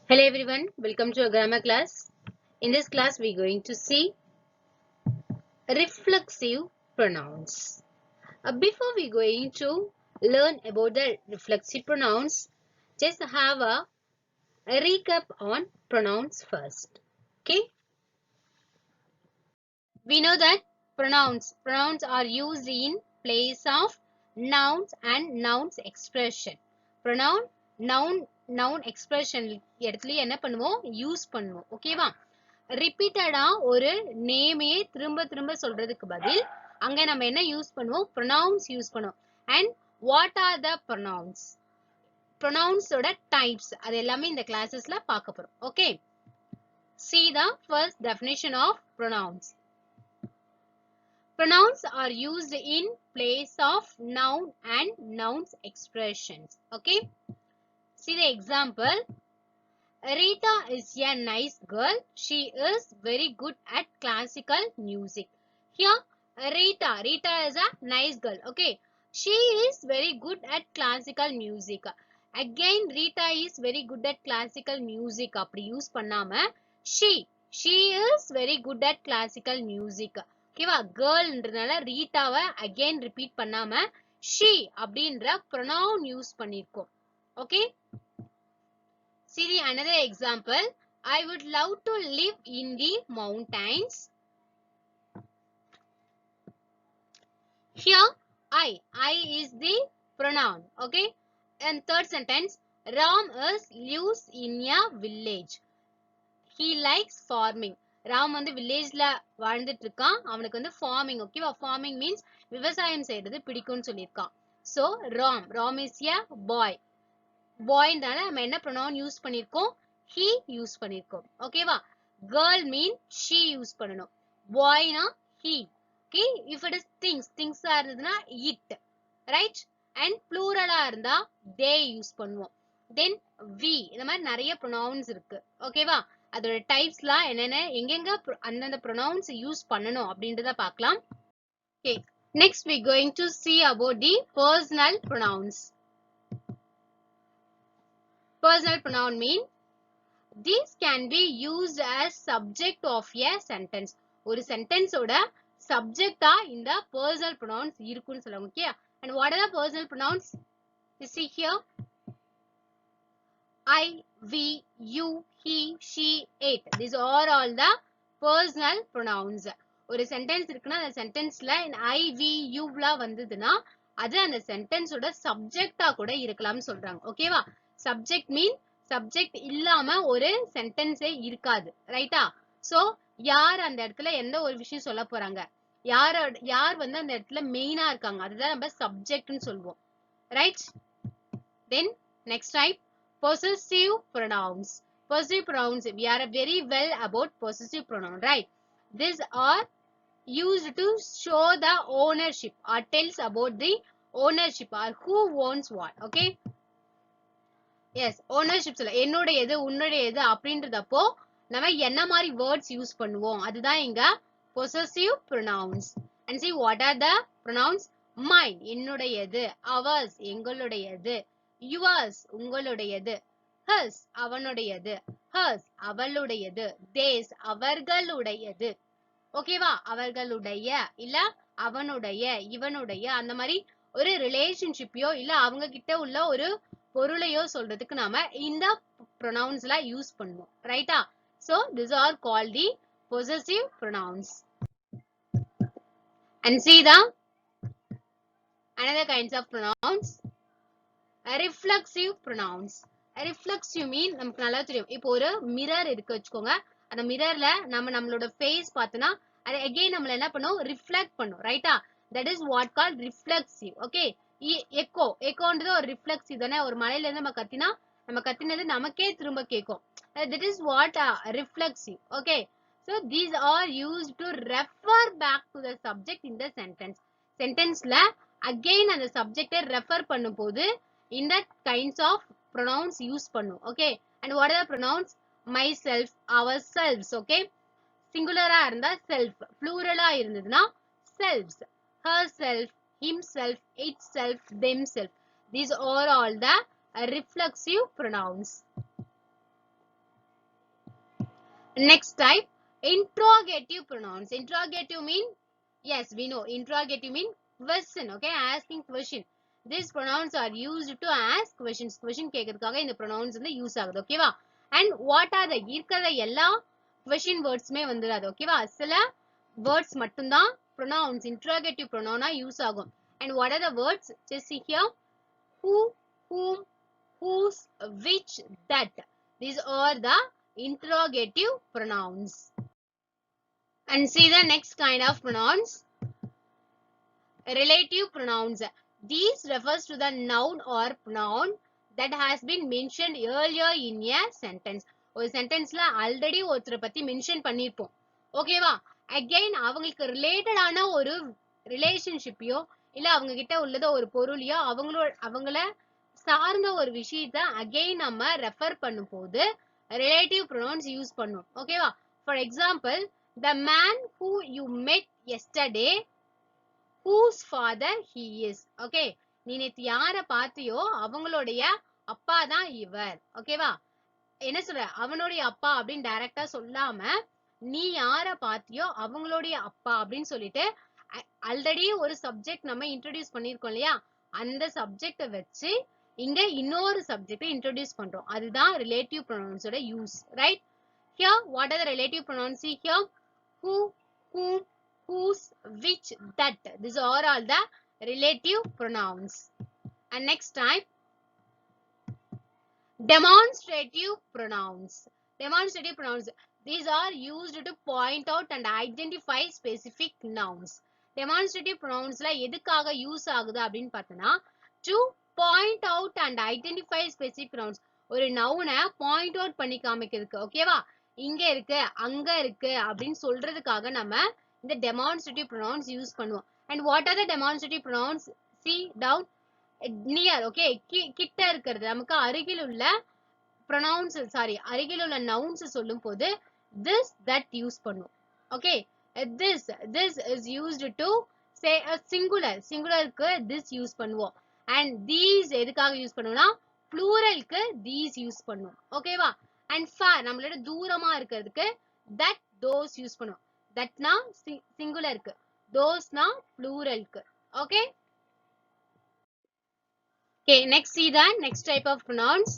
Hello everyone, welcome to a grammar class. In this class, we are going to see reflexive pronouns. Before we going to learn about the reflexive pronouns, just have a recap on pronouns first. Okay, we know that pronouns are used in place of nouns and nouns expression. Noun expression இடத்துல என்ன பண்ணுவோம் use பண்ணுவோம். ஓகேவா? ரிப்பீட்டடா ஒரு நேமையே திரும்ப சொல்றதுக்கு பதில் அங்க நம்ம என்ன யூஸ் பண்ணுவோம் pronouns யூஸ் பண்ணுவோம். And what are the pronouns ஓட types அது எல்லாமே இந்த கிளாसेसல பார்க்க போறோம். Okay, see the first definition of pronouns. Pronouns are used in place of noun and nouns expressions. Okay, see the example. Rita is a nice girl. She is very good at classical music. Here, Rita is a nice girl. Okay, she is very good at classical music. Again, Rita is very good at classical music. அப்படி use பண்ணாம she is very good at classical music. ஓகேவா? கேர்ள்ன்றனால ரீட்டாவை again repeat பண்ணாம she அப்படின்ற pronoun use பண்ணிருக்கோம். Okay, see the another example. I would love to live in the mountains. Here I is the pronoun. Okay, and third sentence, Ram lives in a village. He likes farming. Ram வந்து வில்லேஜ்ல வாழ்ந்துட்டு இருக்கான். அவனுக்கு வந்து farming. ஓகேவா? farming means விவசாயம் செய்யறது பிடிக்கும்னு சொல்லியிருக்கான். So Ram is a boy. boyனால நம்ம என்ன pronoun யூஸ் பண்ணிருக்கோம் he யூஸ் பண்ணிருக்கோம். ஓகேவா? girl mean she யூஸ் பண்ணனும். boy na he. okay, if it is things இருந்ததுனா it, right? and plural இருந்தா they யூஸ் பண்ணுவோம். then we, இந்த மாதிரி நிறைய pronouns இருக்கு. ஓகேவா? அதோட டைப்ஸ்லாம் என்னென்ன எங்கெங்க அந்தந்த pronouns யூஸ் பண்ணனும் அப்படின்றத பார்க்கலாம். okay, next we going to see about the personal pronouns. Personal pronoun mean these can be used as subject of a sentence. ஒரு sentence ஓட subject இந்த personal pronouns இருக்குன்னு சொல்லுவாங்க. Okay, and what are the personal pronouns? You see here, I, we, you, he, she, it. These are all the personal pronouns. ஒரு sentence இருக்குன்னா அந்த sentenceல I, we, you லாம் வந்ததுன்னா அது அந்த sentence ஓட subject கூட இருக்கலாம்னு சொல்றாங்க. ஓகேவா? subject mean subject இல்லாம ஒரு sentence இருக்காது. ரைட்டா? so யார் அந்த இடத்துல எந்த ஒரு விஷயம் சொல்ல போறாங்க, யார் வந்து அந்த இடத்துல மெயினா இருக்காங்க, அதுதான் நம்ம subject ன்னு சொல்வோம். right? then next type, possessive pronouns. Possessive pronouns, we are very well about possessive pronoun, right? These are used to show the ownership or tells about the ownership or who owns what. Okay, yes, ownership சொல்ல என்னுடையது உன்னுடையது அப்படின்றதப்போ நம்ம என்ன மாதிரி words use பண்ணுவோம் அதுதான் இங்க possessive pronouns. and see what are the pronouns. mine என்னுடையது, ours எங்களுடையது, yours உங்களுடையது, his அவனுடையது, hers அவளுடையது, theirs அவர்களுடையது. ஓகேவா? அவர்களுடைய இல்ல அவனுடைய இவனுடைய அந்த மாதிரி ஒரு ரிலேஷன்ஷிப்பையோ இல்ல அவங்க கிட்ட உள்ள ஒரு பொருளையோ சொல்றதுக்கு நாம இந்த pronounsல யூஸ் பண்ணுவோம். ரைட்டா? so these are called the possessive pronouns. and see the another kinds of pronouns. reflexive pronouns. reflexive mean நமக்கு நல்லா தெரியும். இப்போ ஒரு மிரர் இருக்கு வச்சுக்கோங்க. அந்த மிரர்ல நம்மளோட ஃபேஸ் பார்த்தனா அது again நம்மள என்ன பண்ணும் ரிஃப்ளெக்ட் பண்ணும். ரைட்டா? that is what called reflexive. okay, எக்கோன்றது ஒரு ரிஃப்ளெக்சிவ் தானே. ஒரு மலையில இருந்து நம்ம கத்தினது நமக்கே திரும்ப கேட்கும். that is what reflexive. okay, so these are used to refer back to the subject in the sentence. sentenceல again அந்த subject ரெஃபர் பண்ணும்போது இந்த kinds of pronouns யூஸ் பண்ணும். okay, and what are the pronouns? myself, ourselves. okay, singular இருந்தா self, plural இருந்ததுன்னா selves, herself, himself, itself, themselves. These are all the reflexive pronouns. Next type, interrogative pronouns. Interrogative mean, yes, we know. Interrogative mean question, okay? Asking question. These pronouns are used to ask questions. Question கேக்கிறதுக்காக இந்த pronouns வந்து use ஆகுது, ஓகேவா? And what are the இருக்கிற எல்லா question wordsமே வந்துடாது, ஓகேவா? சில words மட்டும்தான் pronouns, interrogative pronoun யூஸ் ஆகும். And what are the words? Just see here. Who, whom, whose, which, that. These are the interrogative pronouns. And see the next kind of pronouns. Relative pronouns. These refers to the noun or pronoun that has been mentioned earlier in a sentence. ஒரு சென்டென்ஸ்ல already ஒருத்தரை பத்தி mention பண்ணிருப்போம், ஓகேவா? Again அவங்களுக்கு ரிலேட்டடான ஒரு ரிலேஷன்ஷிப்பையோ இல்ல அவங்க கிட்ட உள்ளதோ ஒரு பொருளையோ அவங்கள சார்ந்த ஒரு விஷயத்த அகைன் நம்ம ரெஃபர் பண்ணும் போது ரிலேட்டிவ் ப்ரொனவுன்ஸ் யூஸ் பண்ணும், ஓகேவா? For example, the man who you met yesterday, whose father he is. Okay, நீ நேத்து யார பாத்தியோ அவங்களுடைய அப்பா தான் இவர், ஓகேவா? என்ன சொல்ற, அவனுடைய அப்பா அப்படின்னு டைரக்டா சொல்லாம நீ யார பாத்தியோ அவங்களுடைய அப்பா அப்படின்னு சொல்லிட்டு ஆல்ரெடி ஒரு சப்ஜெக்ட் நம்ம இன்ட்ரோடியூஸ் பண்ணிருக்கோம் இல்லையா, அந்த சப்ஜெக்ட வச்சு இங்க இன்னொரு சப்ஜெக்ட் இன்ட்ரோடியூஸ் பண்றோம். அதுதான் ரிலேட்டிவ் ப்ரொனவுன்ஸோட use, right? Here, what are the relative pronouns? See here, who, whom, whose, which, that. These are all the relative pronouns. And next type, demonstrative pronouns. Demonstrative pronouns. These are used to point out and identify specific nouns. Demonstrative pronouns la எதுக்காக use ஆகுது அப்படின்னு பார்த்தனா, to point out and identify specific nouns. ஒரு நவுனை point out பண்ணி காமிக்கிறதுக்கு, ஓகேவா? இங்க இருக்கு அங்க இருக்கு அப்படின்னு சொல்றதுக்காக நம்ம இந்த demonstrative pronouns யூஸ் பண்ணுவோம். And what are the demonstrative pronouns? See down, near, okay? கிட்ட இருக்கிறது, நமக்கு அருகில் உள்ள pronouns, sorry, அருகில் உள்ள nouns சொல்லும் போது this, that யூஸ் பண்ணுவோம், okay? This is used to say a singularக்கு this use பண்ணுவோம். And these எதுக்காக யூஸ் பண்ணுவோம்னா pluralக்கு these யூஸ் பண்ணுவோம், ஓகேவா? And far, நம்மளோட தூரமா இருக்கிறதுக்கு that, those யூஸ் பண்ணுவோம். thatனா singularக்கு, thoseனா pluralக்கு, okay? Okay, next see the next type of pronouns.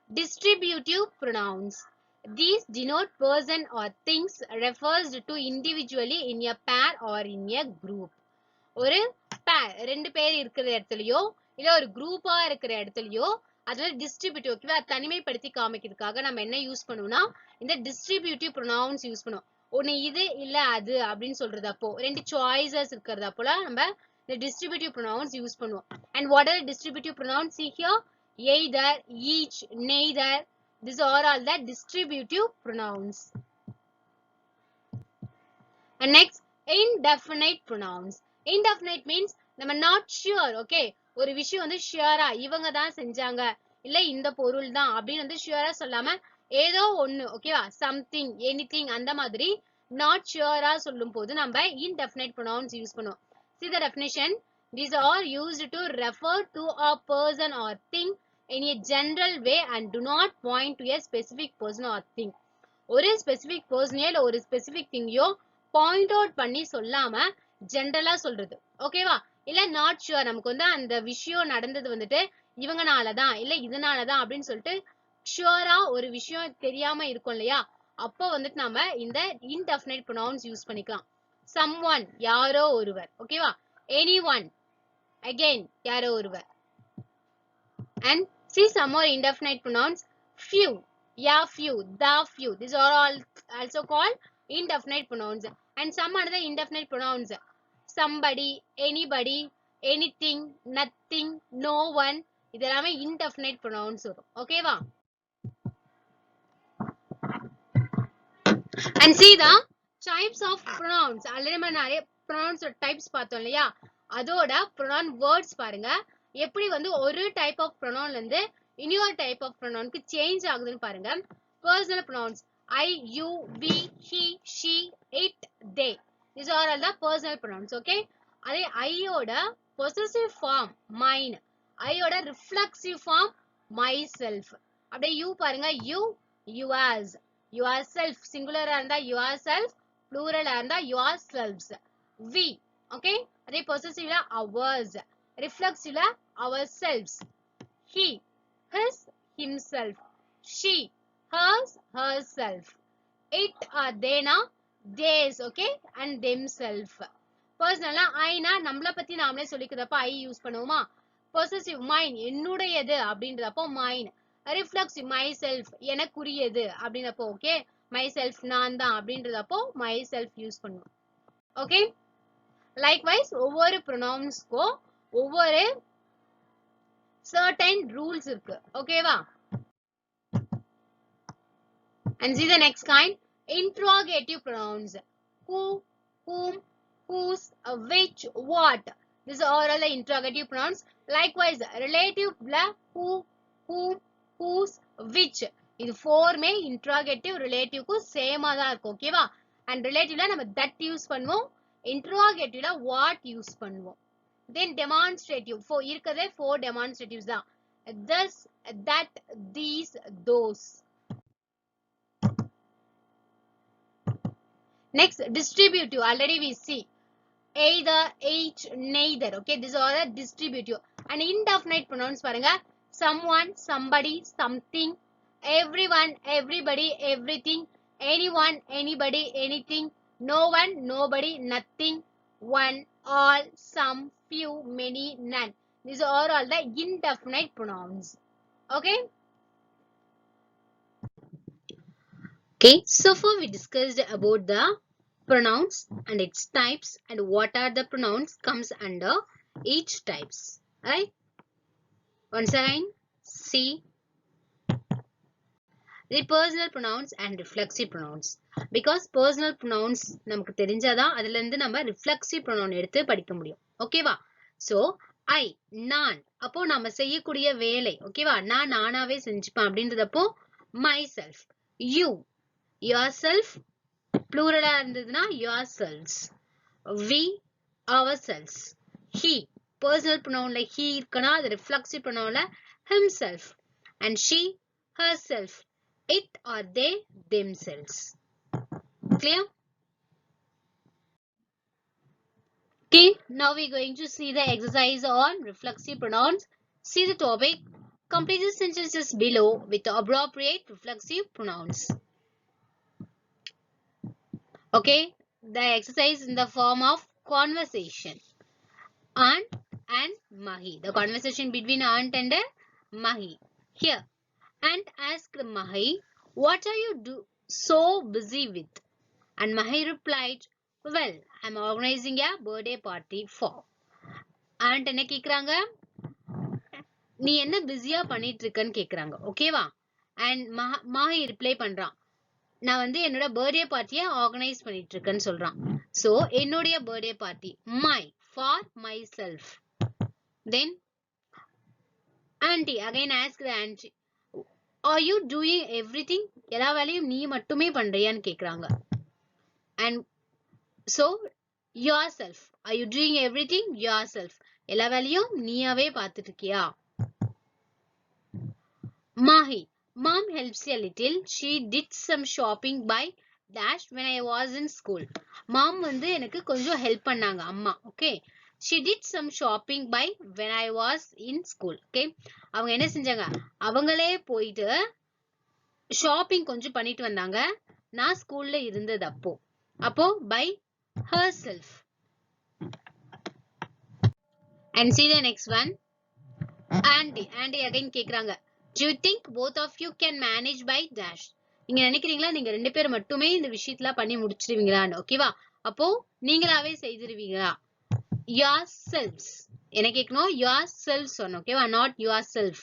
Distributive pronouns. These denote person or things refers to individually in a pair or in a group. ஒரு pair, ரெண்டு பேர் இருக்கிற இடத்துலயோ இல்ல ஒரு குரூப்பா இருக்கிற இடத்துலயோ அதுல டிஸ்ட்ரிபியூட்டிவ், ஓகேவா? தனிமைப்படுத்தி காமிக்கிறதுக்காக நம்ம என்ன யூஸ் பண்ணுவோம்னா இந்த டிஸ்ட்ரிபியூட்டிவ் ப்ரொனவுன்ஸ் யூஸ் பண்ணுவோம். ஒன்னு இது இல்ல அது அப்படின்னு சொல்றது, அப்போ ரெண்டு சாய்ஸஸ் இருக்கிறது அப்போல நம்ம இந்த டிஸ்ட்ரிபியூட்டிவ் ப்ரொனவுன்ஸ் யூஸ் பண்ணுவோம். And what are the distributive pronouns? See here, either, each, neither. These are all the distributive pronouns. And next, indefinite pronouns. Indefinite means நம்ம not sure, okay? ஒரு விஷயம் வந்து ஷியரா இவங்க தான் செஞ்சாங்க இல்ல இந்த பொருள் தான் அப்படின்னு வந்து ஷியரா சொல்லாம ஏதோ ஒண்ணு, ஓகேவா? சம்திங், எனிதிங் அந்த மாதிரி நாட் ஷியரா சொல்லும் போது நம்ம indefinite pronouns யூஸ் பண்ணுவோம். See the definition. These are used to refer to a person or thing in a general way and do not point to a specific person or thing. ஒரு specific பர்சனையோ இல்ல ஒரு specific திங்கையோ point out பண்ணி சொல்லாம ஜென்ரலா சொல்றது, ஓகேவா? இல்ல not sure, நமக்கு வந்து அந்த விஷயம் நடந்தது வந்துட்டு இவங்கனாலதான் இல்ல இதனாலதான் அப்படின்னு சொல்லிட்டு ஷுவரா ஒரு விஷயம் தெரியாம இருக்கும் இல்லையா, அப்போ வந்துட்டு நம்ம இந்த இன்டெஃபினைட் ப்ரொனவுன்ஸ் யூஸ் பண்ணிக்கலாம். someone, யாரோ ஒருவர், ஓகேவா? anyone, again யாரோ ஒருவர். And see some more indefinite pronouns. Few, yeah, few, the few. These are all also called indefinite pronouns. And some other indefinite pronouns. Somebody, anybody, anything, nothing, no one. இதெல்லாமே indefinite pronouns வரும், ஓகேவா? And see the types of pronouns. Already நம்ம நிறைய pronouns types பார்த்தோம் இல்லையா, அதோட pronoun words பாருங்க எப்படி வந்து ஒரு டைப் ஆஃப் ப்ரொனவுன்ல இருந்து இன்னொரு டைப் ஆஃப் ப்ரொனவுனுக்கு சேஞ்ச் ஆகுதுன்னு பாருங்க. Personal pronounce I, you, we, he, she, it, they. These are all the personal pronouns, okay? அதே I ஓட possessive form mine, I ஓட reflexive form myself. அப்படியே you பாருங்க, you, yours, yourself singular இருந்தா yourself, plural இருந்தா yourselves. We, okay, அதே possessive ours, reflexive ourselves. He, his, himself. She, hers, herself. It or they na theirs, okay, and themselves. Personal I na நம்மள பத்தி நாமளே சொல்லிக்கிறப்ப I use பண்ணுவோமா? possessive mine என்னுடையது அப்படின்றப்போ mine. reflexive myself எனக்குரியது அப்படின்றப்போ okay, myself நான் தான் அப்படின்றப்போ myself யூஸ் பண்ணுவோம். okay, likewise ஒவ்வொரு pronounsக்கும் ஒவ்வொரு certain rules இருக்கு. ஓகேவா? And see the next kind, interrogative pronouns. Who, whom, whose, which, what. These are all the interrogative pronouns. Likewise, relative who, whom, whose, which. இது four interrogative relative க்கு சேமா தான் இருக்கும். ஓகேவா? And relative நம்ம that use பண்ணுவோம். interrogative what use பண்ணுவோம். Then demonstrative இருக்கிறதே four demonstratives தான். This, that, these, those. Next, distributive. Already we see either, each, neither. Okay, these are the distributive. And indefinite pronouns பாருங்க. Someone, somebody, something, everyone, everybody, everything, anyone, anybody, anything, no one, nobody, nothing, one, all, some, few, many, none. These are all the indefinite pronouns. Okay. Okay, so far we discussed about the pronouns and its types and what are the pronouns comes under each types. Right? Once again, see the personal pronouns and reflexive pronouns. Because personal pronouns நமக்கு தெரிஞ்சாதான் அதுல இருந்து நம்ம reflexive pronoun எடுத்து படிக்க முடியும். ஓகேவா? So, I, நான். அப்போ நம்ம செய்யக்கூடிய வேலை. ஓகேவா? நான் நானாவே செஞ்சுப்பேன் அப்படின்றதப்போ myself. You, yourself. Plural இருந்ததுன்னா yourselves. We, ourselves. He, personal pronoun like he இருக்கனா அது reflexive pronoun himself. And she, herself. It or they, themselves. Clear? Okay, now we are going to see the exercise on reflexive pronouns. See the topic. Complete the sentences below with the appropriate reflexive pronouns. Okay, the exercise in the form of conversation. Aunt and Mahi. The conversation between Aunt and Mahi. Here, Aunt asked Mahi, what are you so busy with? And Mahi replied, well, I'm organizing a birthday party for. Aunt என்ன கேக்குறாங்க? நீ என்ன பிஸியா பண்ணிட்டு இருக்கன்னு கேக்குறாங்க. ஓகேவா? And Mahi reply பண்றான், நான் வந்து என்னோட பர்த்டே பார்ட்டியை ஆர்கனைஸ் பண்ணிட்டு இருக்கேன்னு சொல்றான். சோ என்னுடைய birthday party my for myself. Then auntie again ask the auntie, are you doing everything? எல்லா வேலையும் நீ மட்டுமே பண்றியான்னு கேக்குறாங்க. And so yourself, are you doing everything? Yourself, எல்லா வேலையும் நீயாவே பார்த்துட்டு இருக்கியா? Mahi, mom helps a little. She did some shopping by dash when I was in school. Mom வந்து எனக்கு கொஞ்சம் ஹெல்ப் பண்ணாங்க அம்மா. Okay, she did some shopping by when I was in school. Okay, அவங்க என்ன செஞ்சாங்க? அவங்களே போயிட்டு ஷாப்பிங் கொஞ்சம் பண்ணிட்டு வந்தாங்க நான் ஸ்கூல்ல இருந்தது அப்போ by herself. And see the next one. Auntie again கேக்குறாங்க, do you think both of you can manage by dash? நீங்க நினைக்கிறீங்களா நீங்க ரெண்டு பேர் மட்டுமே இந்த விஷயத்துல பண்ணி முடிச்சிடுவீங்களான்னு? ஓகேவா? அப்போ நீங்களாவே செய்திருவீங்களா? yourselves. என்ன கேட்கணும்? yourselves சொன்னோம். ஓகேவா? not yourself.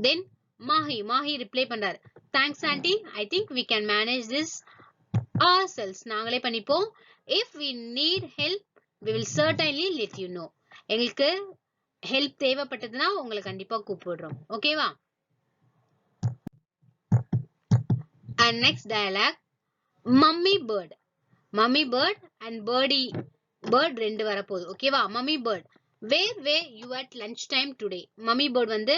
Then Mahi reply பண்றாரு, thanks auntie, I think we can manage this ourselves. நாங்களே பண்ணிப்போம். if we need help we will certainly let you know. எங்களுக்கு ஹெல்ப் தேவைப்பட்டதுன்னா உங்களை கண்டிப்பா கூப்பிடுறோம். ஓகேவா? And next dialogue, mummy bird and birdie bird ரெண்டு வரப்போகுது. ஓகேவா? mummy bird, where were you at lunch time today? mummy bird வந்து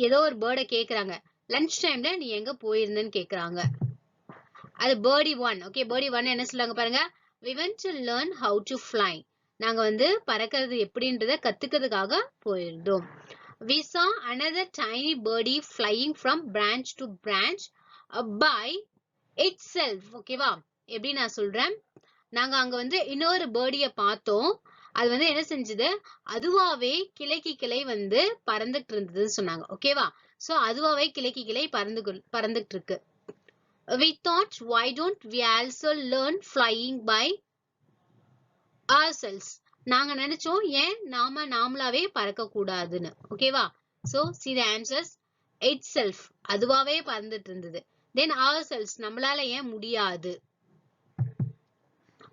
ஏதோ ஒரு பேர்டை கேக்குறாங்க, லஞ்ச் டைம்ல நீ எங்க போயிருந்தன்னு கேக்குறாங்க. அது birdie 1. ஓகே, birdie 1 என்ன சொல்றாங்க பாருங்க. We went to learn how to fly. நாங்க வந்து பறக்கிறது எப்படின்றத கத்துக்கிறதுக்காக போயிருந்தோம். We saw another tiny birdie flying from branch to branch by itself. ஓகேவா? எப்படி நான் சொல்றேன், நாங்க அங்க வந்து இன்னொரு பேர்டிய பார்த்தோம். அது வந்து என்ன செஞ்சது, அதுவாவே கிளைக்கு கிளை வந்து பறந்துட்டு இருந்ததுன்னு சொன்னாங்க. ஓகேவா? சோ அதுவாவே கிளைக்கு கிளை பறந்துட்டு இருக்கு. We thought, why don't we also learn flying by ourselves? நாங்க நினைச்சோம், ஏன் நாமளாவே பறக்க கூடாதுன்னு. ஓகேவா? So see the answers. Itself, அதுவாவே பறந்துட்டு இருந்தது. Then ourselves, நம்மளால ஏன் முடியாது.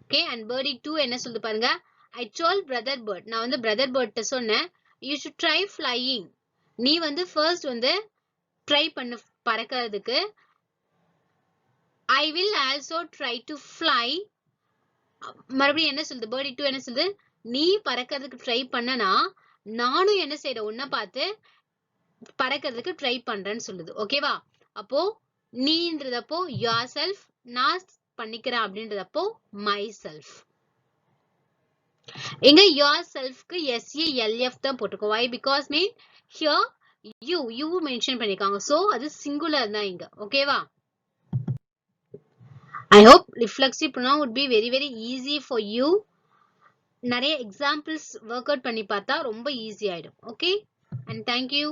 Okay, and birdie 2 என்ன சொல்லுது பாருங்க. I told brother bird, நான் வந்து brother bird ட்ட சொன்னேன், you should try flying. நீ வந்து first வந்து ட்ரை பண்ணு பறக்கிறதுக்கு. I will also try to fly. மறுபடியும் என்ன சொல்லுது, birdie 2 என்ன சொல்லுது, நீ பறக்கிறதுக்கு ட்ரை பண்ணனா நானும் என்ன செய்யறேன், உன்னை பார்த்து பறக்கிறதுக்கு ட்ரை பண்றேன்னு சொல்லுது. ஓகேவா? அப்போ நீன்றதப்போ yourself, நான் பண்ணிக்கிறேன் அப்படின்றதப்போ myself. எங்க yourselfக்கு self தான் போட்டுக்கோ. Why? Because mean here you mention பண்ணிருக்காங்க. So அது singular தான் இங்க. ஓகேவா? I hope reflexive pronoun would be very very easy for you. நிறைய examples work out பண்ணி பார்த்தா ரொம்ப ஈஸி ஆயிடும். Okay, and thank you.